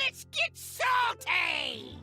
Let's get salty!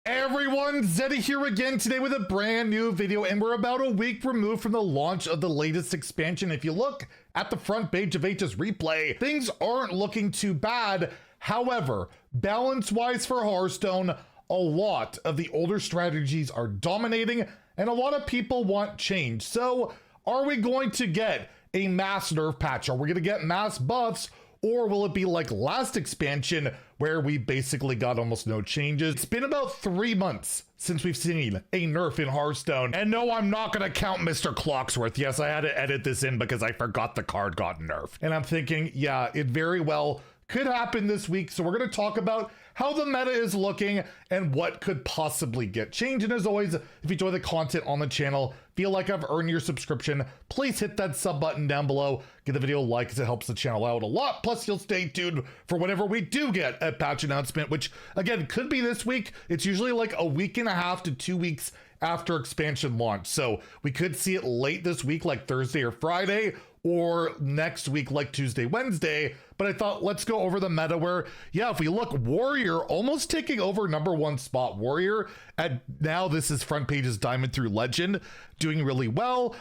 Everyone, Zeddy here again today with a brand new video, and we're about a week removed from the launch of the latest expansion. If you look at the front page of HS Replay, things aren't looking too bad. However, balance-wise for Hearthstone, a lot of the older strategies are dominating, and a lot of people want change. So, are we going to get a mass nerf patch? Are we going to get mass buffs? Or will it be like last expansion where we basically got almost no changes? It's been about 3 months since we've seen a nerf in Hearthstone. And no, I'm not gonna count Mr. Clocksworth. Yes, I had to edit this in because I forgot the card got nerfed. And I'm thinking, yeah, it very well could happen this week. So we're gonna talk about how the meta is looking and what could possibly get changed. And as always, if you enjoy the content on the channel, feel like I've earned your subscription, please hit that sub button down below. Give the video a like as it helps the channel out a lot. Plus, you'll stay tuned for whenever we do get a patch announcement, which again, could be this week. It's usually like a week and a half to 2 weeks after expansion launch. So we could see it late this week, like Thursday or Friday, or next week, like Tuesday, Wednesday. But I thought, let's go over the meta where, yeah, if we look, Warrior almost taking over #1 spot. Warrior at now, this is front page's Diamond through Legend, doing really well.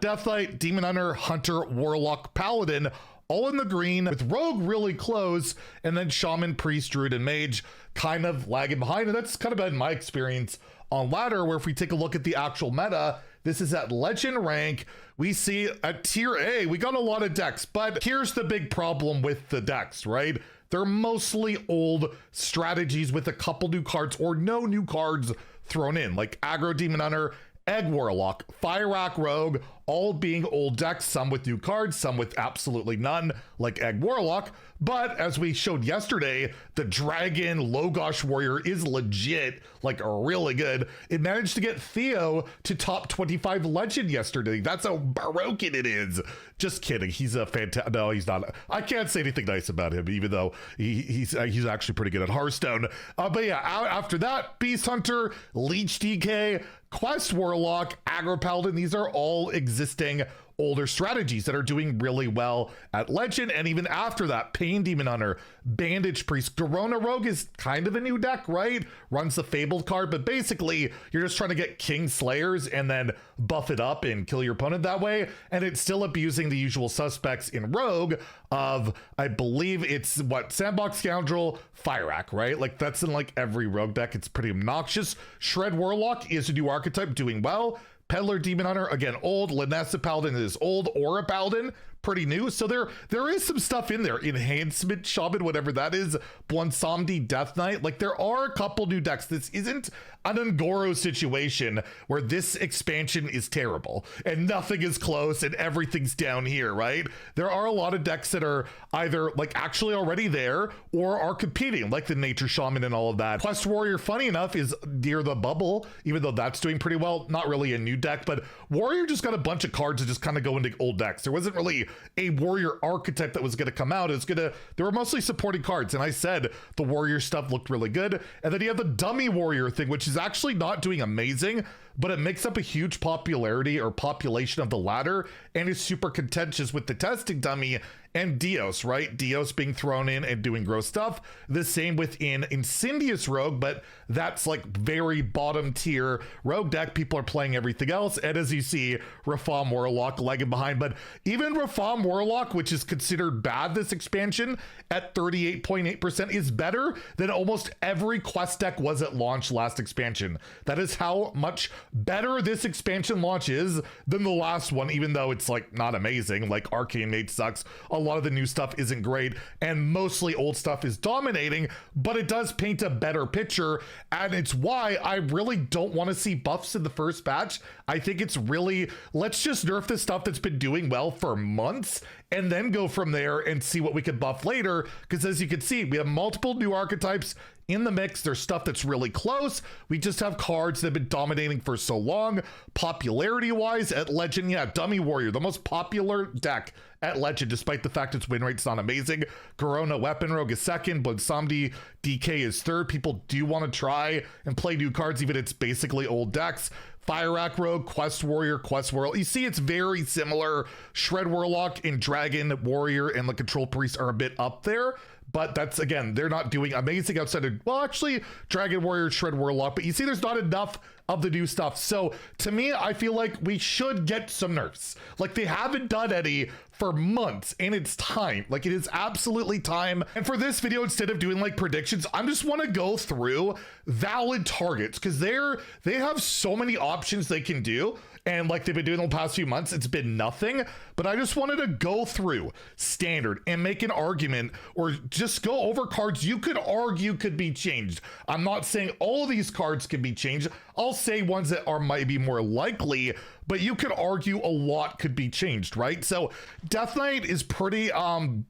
Death Knight, Demon Hunter, Warlock, Paladin, all in the green, with Rogue really close, and then Shaman, Priest, Druid, and Mage kind of lagging behind. And that's kind of been my experience on ladder, where if we take a look at the actual meta, this is at legend rank. We see at tier A, we got a lot of decks, but here's the big problem with the decks, right? They're mostly old strategies with a couple new cards or no new cards thrown in, like Aggro Demon Hunter, Egg Warlock, Fire Rack Rogue, all being old decks, some with new cards, some with absolutely none, like Egg Warlock. But as we showed yesterday, the Dragon Logosh Warrior is legit, like really good. It managed to get Theo to top 25 legend yesterday. That's how broken it is. Just kidding. He's a fantastic. No, he's not. I can't say anything nice about him, even though he's actually pretty good at Hearthstone. But yeah, after that, Beast Hunter, Leech DK, Quest Warlock, Aggro Paladin, these are all existing older strategies that are doing really well at Legend. And even after that, Pain Demon Hunter, Bandage Priest, Corona Rogue is kind of a new deck, right? Runs the Fabled card, but basically you're just trying to get King Slayers and then buff it up and kill your opponent that way. And it's still abusing the usual suspects in Rogue of, I believe it's what, Sandbox Scoundrel, Fire Rack, right? Like that's in like every Rogue deck. It's pretty obnoxious. Shred Warlock is a new archetype doing well. Peddler Demon Hunter, again, old. Linessa Paladin is old. Aura Paladin, pretty new. So there is some stuff in there. Enhancement Shaman, whatever that is. Bwansamdi Death Knight. Like there are a couple new decks. This isn't an Ungoro situation where this expansion is terrible and nothing is close and everything's down here, right? There are a lot of decks that are either like actually already there or are competing, like the Nature Shaman and all of that. Quest Warrior, funny enough, is near the bubble, even though that's doing pretty well. Not really a new deck, but Warrior just got a bunch of cards that just kind of go into old decks. There wasn't really a Warrior archetype that was going to come out. They were mostly supporting cards, and I said the Warrior stuff looked really good. And then you have the Dummy Warrior thing, which is actually not doing amazing, but it makes up a huge popularity or population of the ladder and is super contentious with the testing dummy and Dios, right? Dios being thrown in and doing gross stuff. The same within Incendious Rogue, but that's like very bottom tier Rogue deck. People are playing everything else. And as you see, Rafaam Warlock lagging behind. But even Rafaam Warlock, which is considered bad this expansion at 38.8%, is better than almost every quest deck was at launch last expansion. That is how much better this expansion launch is than the last one, even though it's like not amazing. Like Arcane Mage sucks. A lot of the new stuff isn't great, and mostly old stuff is dominating, but it does paint a better picture, and it's why I really don't want to see buffs in the first patch. I think it's really, let's just nerf the stuff that's been doing well for months and then go from there and see what we can buff later, because as you can see, we have multiple new archetypes in the mix. There's stuff that's really close. We just have cards that have been dominating for so long. Popularity wise at Legend, yeah, Dummy Warrior, the most popular deck at Legend, despite the fact its win rate's not amazing. Corona Weapon Rogue is second, Bwansamdi DK is third. People do want to try and play new cards, even it's basically old decks. Fire Rack Rogue, Quest Warrior, Quest Warlock. You see, it's very similar. Shred Warlock and Dragon Warrior and the Control Priest are a bit up there, but that's, again, they're not doing amazing outside of, well, actually, Dragon Warrior, Shred Warlock, but you see there's not enough of the new stuff. So to me, I feel like we should get some nerfs. Like, they haven't done any for months, and it's time. Like, it is absolutely time. And for this video, instead of doing like predictions, I just want to go through valid targets, because they have so many options they can do. And like they've been doing the past few months, it's been nothing. But I just wanted to go through standard and make an argument, or just go over cards you could argue could be changed. I'm not saying all these cards can be changed. I'll say ones that are maybe more likely, but you could argue a lot could be changed, right? So Death Knight is pretty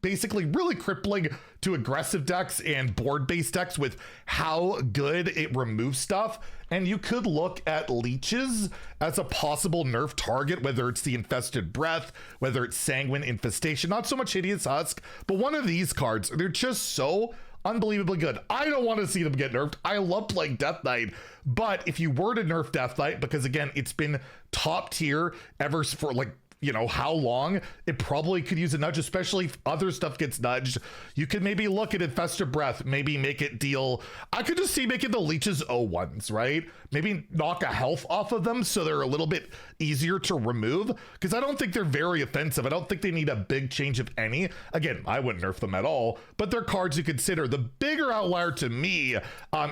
basically really crippling to aggressive decks and board-based decks with how good it removes stuff. And you could look at leeches as a possible nerf target, whether it's the Infested Breath, whether it's Sanguine Infestation, not so much Hideous Husk, but one of these cards, they're just so unbelievably good. I don't want to see them get nerfed. I love playing Death Knight, but if you were to nerf Death Knight, because again, it's been top tier ever for like, you know, how long, it probably could use a nudge, especially if other stuff gets nudged. You could maybe look at Infested Breath, maybe make it deal. I could just see making the leeches O1s, right? Maybe knock a health off of them so they're a little bit easier to remove, because I don't think they're very offensive. I don't think they need a big change of any. Again, I wouldn't nerf them at all, but they're cards you consider. The bigger outlier to me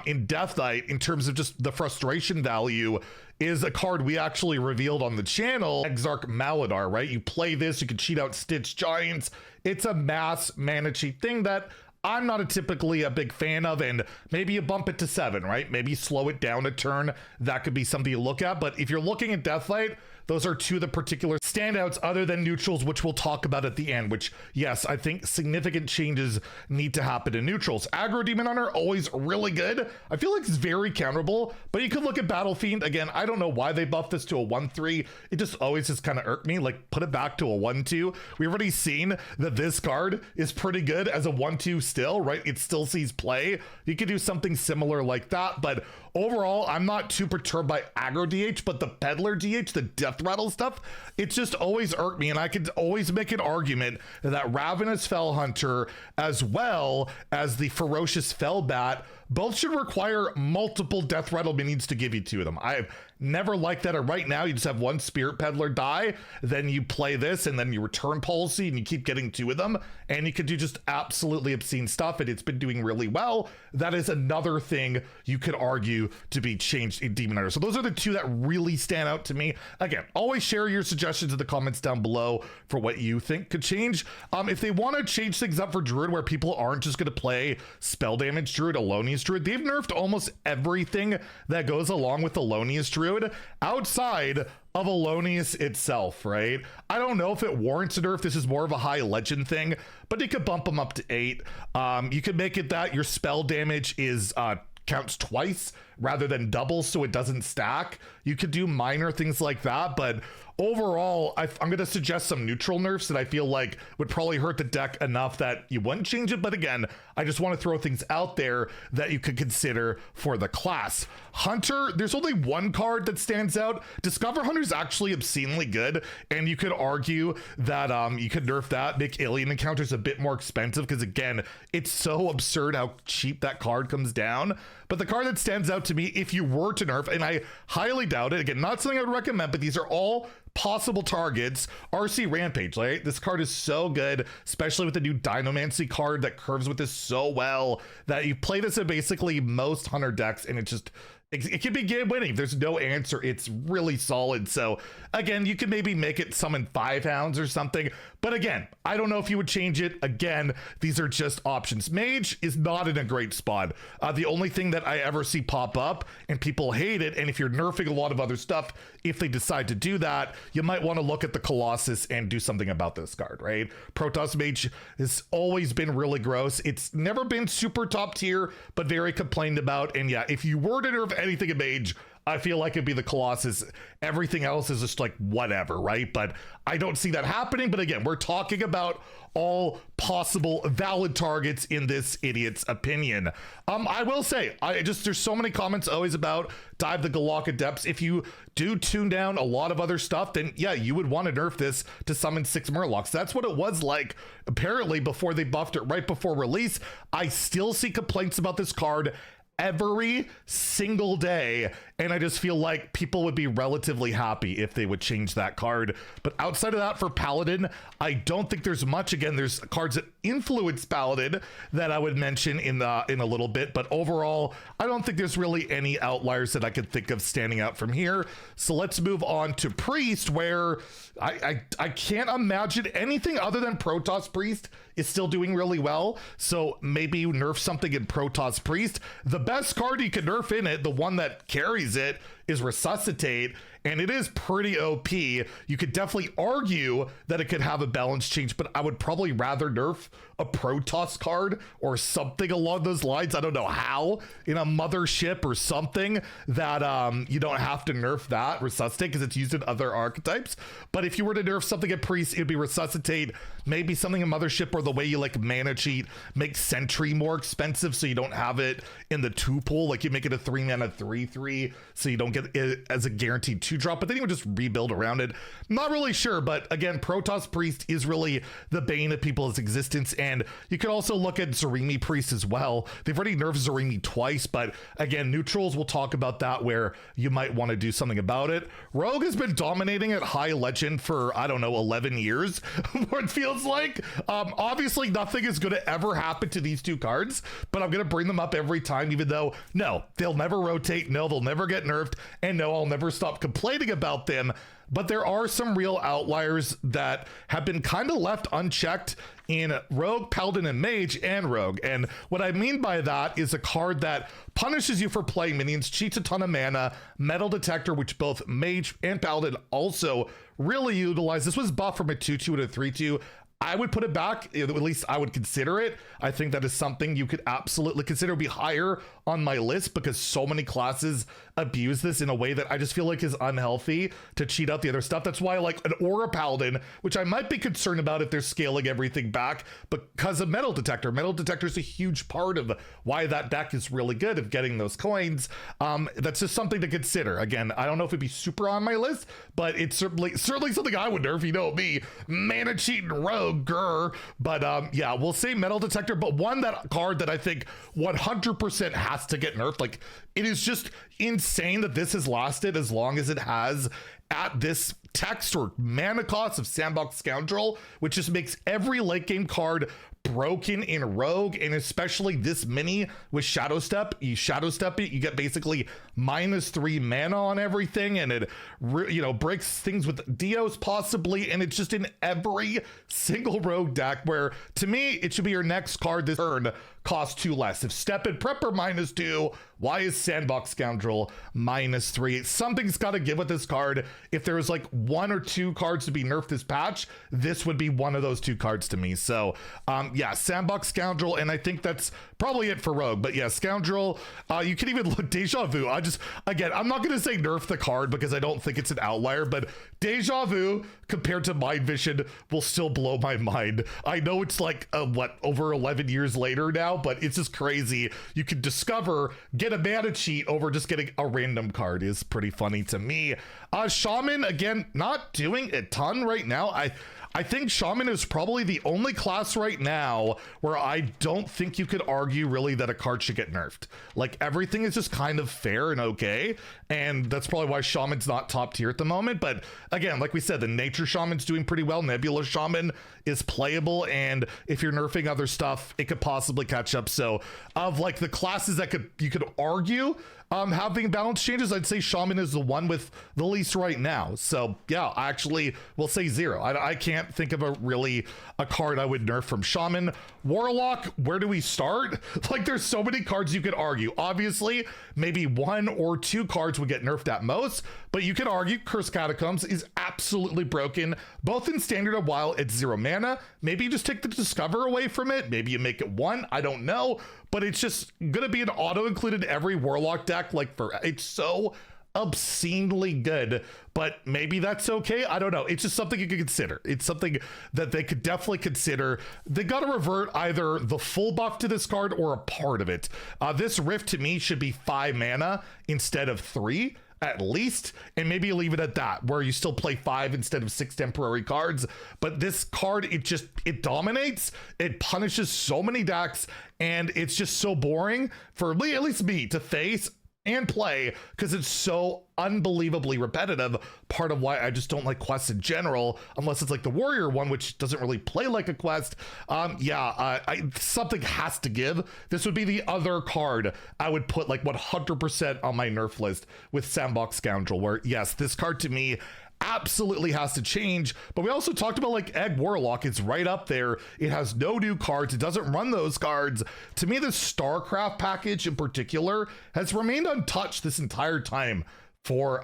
in Death Knight, in terms of just the frustration value, is a card we actually revealed on the channel, Exarch Maladar, right? You play this, you can cheat out Stitch Giants. It's a mass mana cheat thing that I'm not typically a big fan of, and maybe you bump it to 7, right? Maybe slow it down a turn. That could be something you look at. But if you're looking at Death Knight, those are two of the particular standouts other than neutrals, which we'll talk about at the end, which, yes, I think significant changes need to happen in neutrals. Aggro Demon Hunter, always really good. I feel like it's very counterable, but you could look at Battle Fiend. Again, I don't know why they buffed this to a 1-3. It just always just kind of irked me. Like, put it back to a 1-2. We've already seen that this card is pretty good as a 1-2 still, right? It still sees play. You could do something similar like that, but overall, I'm not too perturbed by aggro DH, but the peddler DH, the death rattle stuff, it just always irked me. And I could always make an argument that Ravenous Fell Hunter, as well as the Ferocious Fellbat, both should require multiple death rattle minions to give you two of them. I've never liked that. Right now, you just have one Spirit Peddler die, then you play this, and then you return policy, and you keep getting two of them, and you could do just absolutely obscene stuff, and it's been doing really well. That is another thing you could argue to be changed in Demon Hunter. So those are the two that really stand out to me. Again, always share your suggestions in the comments down below for what you think could change. If they want to change things up for Druid, where people aren't just going to play Spell Damage Druid, Alonius Druid, they've nerfed almost everything that goes along with Alonius Druid outside of Alonius itself, right? I don't know if it warrants a nerf. This is more of a high legend thing, but you could bump them up to 8. You could make it that your spell damage is counts twice rather than double, so it doesn't stack. You could do minor things like that, but overall, I'm going to suggest some neutral nerfs that I feel like would probably hurt the deck enough that you wouldn't change it. But again, I just want to throw things out there that you could consider for the class. Hunter, there's only one card that stands out. Discover Hunter is actually obscenely good, and you could argue that you could nerf that, make alien encounters a bit more expensive, because again, it's so absurd how cheap that card comes down. But the card that stands out to me, if you were to nerf, and I highly doubt it, again, not something I would recommend, but these are all possible targets, RC Rampage, right? This card is so good, especially with the new Dinomancy card that curves with this so well, that you play this in basically most Hunter decks, and it can be game winning. There's no answer. It's really solid. So again, you could maybe make it summon 5 hounds or something. But again, I don't know if you would change it. Again, these are just options. Mage is not in a great spot. The only thing that I ever see pop up, and people hate it, and if you're nerfing a lot of other stuff, if they decide to do that, you might want to look at the Colossus and do something about this card, right? Protoss Mage has always been really gross. It's never been super top tier, but very complained about. And yeah, if you were to nerf anything in Mage, I feel like it'd be the Colossus. Everything else is just like whatever, right? But I don't see that happening. But again, we're talking about all possible valid targets in this idiot's opinion. I will say, there's so many comments always about Dive the Galaka Depths. If you do tune down a lot of other stuff, then yeah, you would want to nerf this to summon 6 Murlocs. That's what it was like apparently before they buffed it right before release. I still see complaints about this card every single day, and I just feel like people would be relatively happy if they would change that card. But outside of that, for Paladin, I don't think there's much. Again, there's cards that influence Paladin that I would mention in a little bit, but overall, I don't think there's really any outliers that I could think of standing out from here. So let's move on to Priest, where I can't imagine anything other than Protoss Priest is still doing really well. So maybe you nerf something in Protoss Priest. The best card you can nerf in it, the one that carries it, is Resuscitate, and it is pretty OP. You could definitely argue that it could have a balance change, but I would probably rather nerf a Protoss card or something along those lines. I don't know how, in a mothership or something that you don't have to nerf that Resuscitate because it's used in other archetypes. But if you were to nerf something at Priest, it'd be Resuscitate, maybe something in Mothership, or the way you like mana cheat make Sentry more expensive so you don't have it in the 2 pool. Like you make it a 3 mana 3/3 so you don't get it as a guaranteed 2-drop, but then you would just rebuild around it. Not really sure, but again, Protoss Priest is really the bane of people's existence. And you could also look at Zarimi Priest as well. They've already nerfed Zarimi twice, but again, neutrals, we'll talk about that where you might want to do something about it. Rogue has been dominating at high legend for, I don't know, 11 years, what it feels like. Obviously, nothing is going to ever happen to these 2 cards, but I'm going to bring them up every time, even though, no, they'll never rotate, no, they'll never get nerfed, and no, I'll never stop complaining about them. But there are some real outliers that have been kind of left unchecked in Rogue, Paladin, and Mage, and Rogue. And what I mean by that is a card that punishes you for playing minions, cheats a ton of mana, Metal Detector, which both Mage and Paladin also really utilize. This was buffed from a 2/2 and a 3/2. I would put it back, at least I would consider it. I think that is something you could absolutely consider be higher on my list because so many classes abuse this in a way that I just feel like is unhealthy to cheat out the other stuff. That's why I like an Aura Paladin, which I might be concerned about if they're scaling everything back because of Metal Detector. Metal Detector is a huge part of why that deck is really good of getting those coins. That's just something to consider. Again, I don't know if it'd be super on my list, but it's certainly something I would nerf. You know me, mana cheating rogue. But yeah, we'll say Metal Detector, but that card that I think 100% has to get nerfed. Like, it is just insane that this has lasted as long as it has at this text or mana cost of Sandbox Scoundrel, which just makes every late game card broken in Rogue, and especially this mini with Shadow Step. You Shadow Step it, you get basically -3 mana on everything, and it breaks things with Dios possibly, and it's just in every single Rogue deck where, to me, it should be your next card this turn cost 2 less. If Step and Prepper -2, why is Sandbox Scoundrel -3? Something's got to give with this card. If there was like 1 or 2 cards to be nerfed this patch, this would be one of those 2 cards to me. So yeah, Sandbox Scoundrel, and I think that's probably it for Rogue. But yeah, Scoundrel, you can even look Deja Vu. Again, I'm not going to say nerf the card because I don't think it's an outlier, but Deja Vu compared to Mind Vision will still blow my mind. I know it's like over 11 years later now, but it's just crazy. You can get a mana cheat over just getting a random card is pretty funny to me. Shaman, again, not doing a ton right now. I think Shaman is probably the only class right now where I don't think you could argue really that a card should get nerfed. Like, everything is just kind of fair and okay, and that's probably why Shaman's not top tier at the moment. But again, like we said, the Nature Shaman's doing pretty well. Nebula Shaman is playable, and if you're nerfing other stuff, it could possibly catch up. So of like the classes that you could argue having balance changes, I'd say Shaman is the one with the least right now. So yeah, I actually will say 0. I can't think of a card I would nerf from Shaman. Warlock, where do we start? Like, there's so many cards you could argue. Obviously, maybe 1 or 2 cards would get nerfed at most, but you could argue Cursed Catacombs is absolutely broken, both in Standard and Wild. It's 0 mana. Maybe you just take the Discover away from it. Maybe you make it 1. I don't know, but it's just gonna be an auto included every Warlock deck. Like, it's so obscenely good, but maybe that's okay. I don't know. It's just something you could consider. It's something that they could definitely consider. They got to revert either the full buff to this card or a part of it. This Rift to me should be 5 mana instead of 3 at least, and maybe you leave it at that, where you still play 5 instead of 6 temporary cards. But this card, it dominates, it punishes so many decks, and it's just so boring for at least me to face and play, because it's so unbelievably repetitive. Part of why I just don't like quests in general, unless it's like the Warrior one, which doesn't really play like a quest. Something has to give. This would be the other card I would put like 100% on my nerf list with Sandbox Scoundrel, where yes, this card to me absolutely has to change. But we also talked about like Egg Warlock. It's right up there. It has no new cards. It doesn't run those cards. To me, the StarCraft package in particular has remained untouched this entire time for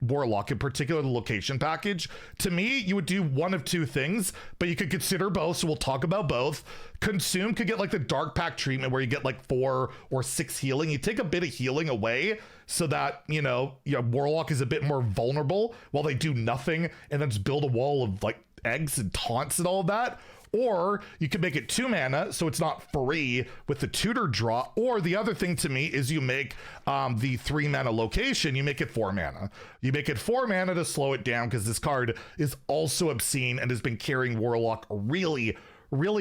Warlock, in particular the location package. To me, you would do one of two things, but you could consider both, so we'll talk about both. Consume could get like the Dark Pack treatment where you get like 4 or 6 healing. You take a bit of healing away so that, Warlock is a bit more vulnerable while they do nothing, and then just build a wall of like eggs and taunts and all of that. Or you can make it 2 mana, so it's not free with the tutor draw. Or the other thing to me is you make the 3 mana location, you make it 4 mana. You make it 4 mana to slow it down, because this card is also obscene and has been carrying Warlock really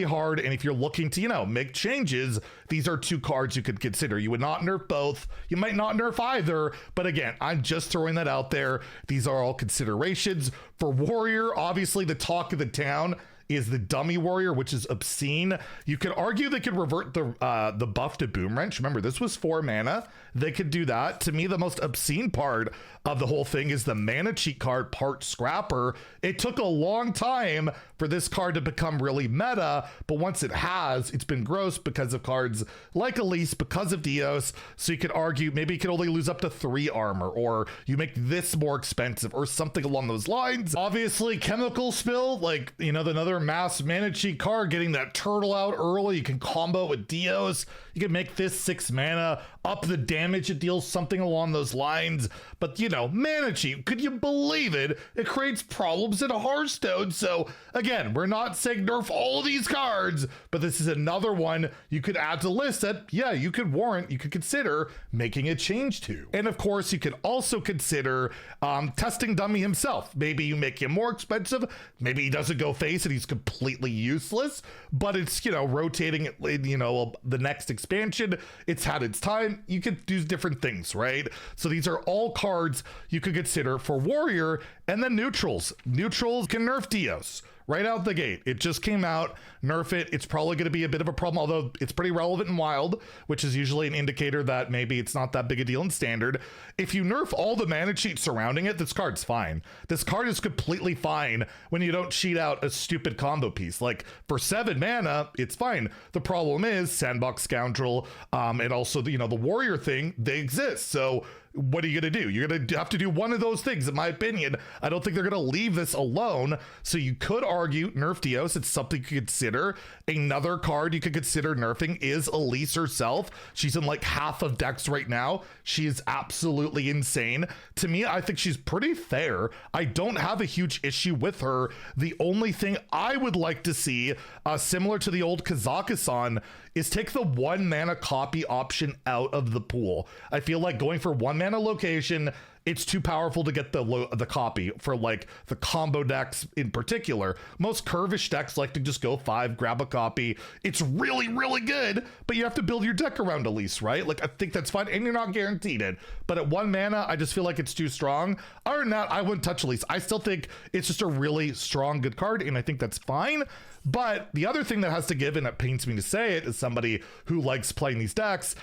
hard. And if you're looking to, make changes, these are 2 cards you could consider. You would not nerf both. You might not nerf either. But again, I'm just throwing that out there. These are all considerations. For Warrior, obviously the talk of the town is the dummy warrior, which is obscene. You could argue they could revert the buff to Boom Wrench. Remember, this was 4 mana. They could do that. To me, the most obscene part of the whole thing is the mana cheat card part Scrapper. It took a long time for this card to become really meta, but once it has, it's been gross because of cards like Elise, because of Dios. So you could argue maybe you could only lose up to 3 armor, or you make this more expensive, or something along those lines. Obviously, Chemical Spill, like, another mass mana cheat card, getting that turtle out early. You can combo it with Dios. You can make this 6 mana, up the damage it deals, something along those lines. But mana cheat, could you believe it? It creates problems in Hearthstone. So again, we're not saying nerf all of these cards, but this is another one you could add to the list that, you could consider making a change to. And of course, you could also consider testing Dummy himself. Maybe you make him more expensive. Maybe he doesn't go face and he's completely useless, but it's, rotating, the next expansion. It's had its time. You could do different things, right? So these are all cards you could consider for Warrior. And then neutrals. Neutrals can nerf Dios right out the gate. It just came out. Nerf it. It's probably going to be a bit of a problem, although it's pretty relevant in Wild, which is usually an indicator that maybe it's not that big a deal in Standard. If you nerf all the mana cheat surrounding it, this card's fine. This card is completely fine when you don't cheat out a stupid combo piece. Like for 7 mana, it's fine. The problem is Sandbox Scoundrel, and also the Warrior thing, they exist. So what are you going to do? You're going to have to do one of those things, in my opinion. I don't think they're going to leave this alone. So you could argue nerf Dios. It's something you could consider. Another card you could consider nerfing is Elise herself. She's in like half of decks right now. She is absolutely insane. To me, I think she's pretty fair. I don't have a huge issue with her. The only thing I would like to see, similar to the old Kazakhstan, is take the 1 mana copy option out of the pool. I feel like going for 1 mana location, it's too powerful to get the copy for like the combo decks in particular. Most curvish decks like to just go 5, grab a copy. It's really good, but you have to build your deck around Elise, right? Like I think that's fine, and you're not guaranteed it. But at 1 mana, I just feel like it's too strong. Other than that, I wouldn't touch Elise. I still think it's just a really strong, good card, and I think that's fine. But the other thing that has to give, and it pains me to say it as somebody who likes playing these decks,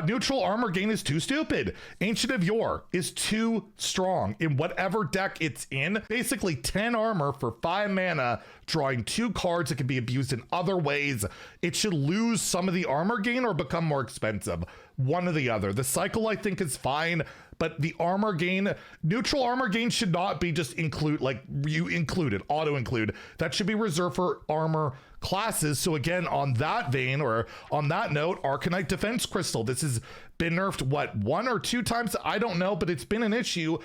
neutral armor gain is too stupid. Ancient of Yore is too strong in whatever deck it's in. Basically 10 armor for 5 mana drawing 2 cards that can be abused in other ways. It should lose some of the armor gain or become more expensive. One or the other. The cycle, I think, is fine, but the armor gain, neutral armor gain should not be just include, like you include it, auto include. That should be reserved for armor classes. So again, on that vein, or on that note, Arcanite Defense Crystal. This has been nerfed, what, 1 or 2 times? I don't know, but it's been an issue,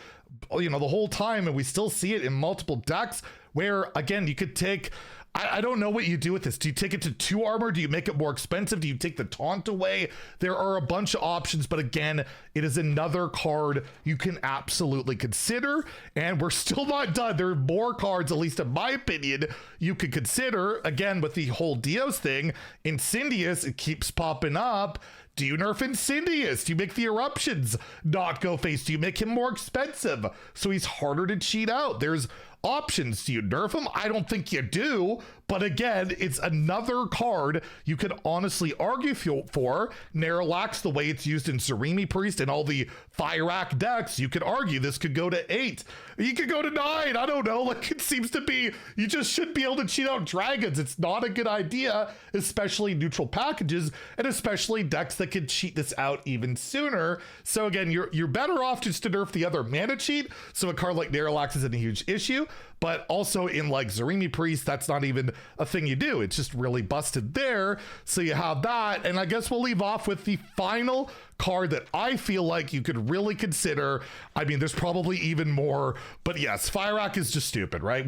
you know, the whole time, and we still see it in multiple decks where, again, you could take, I don't know what you do with this. Do you take it to 2 armor? Do you make it more expensive? Do you take the taunt away? There are a bunch of options, but again, it is another card you can absolutely consider, and we're still not done. There are more cards, at least in my opinion, you could consider. Again, with the whole Dios thing, Incendious, it keeps popping up. Do you nerf Incendious? Do you make the eruptions not go face? Do you make him more expensive so he's harder to cheat out? There's options. Do you nerf him? I don't think you do. But again, it's another card you could honestly argue for. Nerlax, the way it's used in Zerimi Priest and all the Firac decks, you could argue this could go to 8. You could go to 9. I don't know. Like, it seems to be, you just should be able to cheat out dragons. It's not a good idea, especially neutral packages, and especially decks that could cheat this out even sooner. So again, you're better off just to nerf the other mana cheat. So a card like Nerlax isn't a huge issue. But also in like Zerimi Priest, that's not even a thing you do. It's just really busted there. So you have that. And I guess we'll leave off with the final card that I feel like you could really consider. I mean, there's probably even more, but yes, Firac is just stupid, right?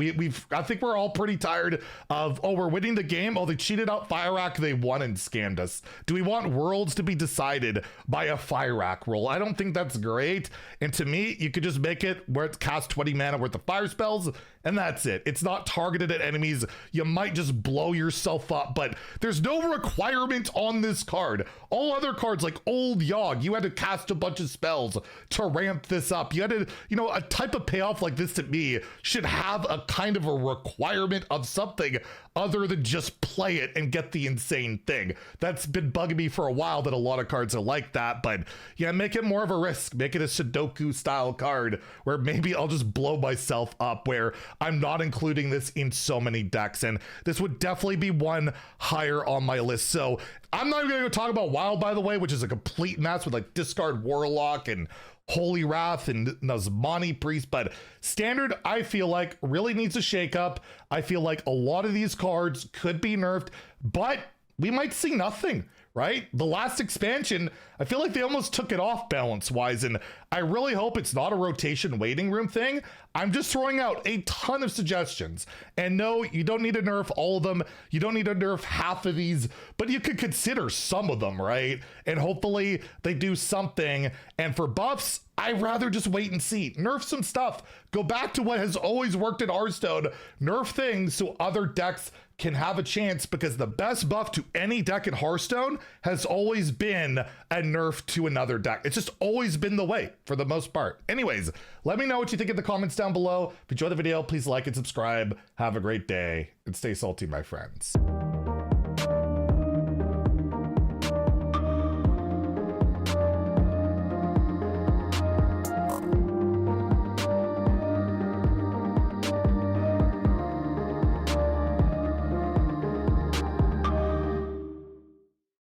I think we're all pretty tired of, oh, we're winning the game. Oh, they cheated out Firac. They won and scammed us. Do we want worlds to be decided by a Firac roll? I don't think that's great. And to me, you could just make it where it casts 20 mana worth of fire spells, and that's it. It's not targeted at enemies. You might just blow yourself up, but there's no requirement on this card. All other cards like Old Yogg, you had to cast a bunch of spells to ramp this up. You had to, you know, a type of payoff like this to me should have a kind of a requirement of something other than just play it and get the insane thing. That's been bugging me for a while, that a lot of cards are like that, but yeah, make it more of a risk. Make it a Sudoku style card where maybe I'll just blow myself up, where I'm not including this in so many decks, and this would definitely be one higher on my list. So I'm not even gonna go talk about Wild, by the way, which is a complete mess with like discard Warlock and Holy Wrath and Nazmani Priest, but Standard, I feel like, really needs a shakeup. I feel like a lot of these cards could be nerfed, but we might see nothing, right? The last expansion, I feel like they almost took it off balance-wise, and I really hope it's not a rotation waiting room thing. I'm just throwing out a ton of suggestions. And no, you don't need to nerf all of them. You don't need to nerf half of these, but you could consider some of them, right? And hopefully they do something. And for buffs, I'd rather just wait and see. Nerf some stuff. Go back to what has always worked in Hearthstone. Nerf things so other decks can have a chance, because the best buff to any deck in Hearthstone has always been a nerf to another deck. It's just always been the way for the most part. Anyways, let me know what you think in the comments down below. If you enjoyed the video, please like and subscribe. Have a great day and stay salty, my friends.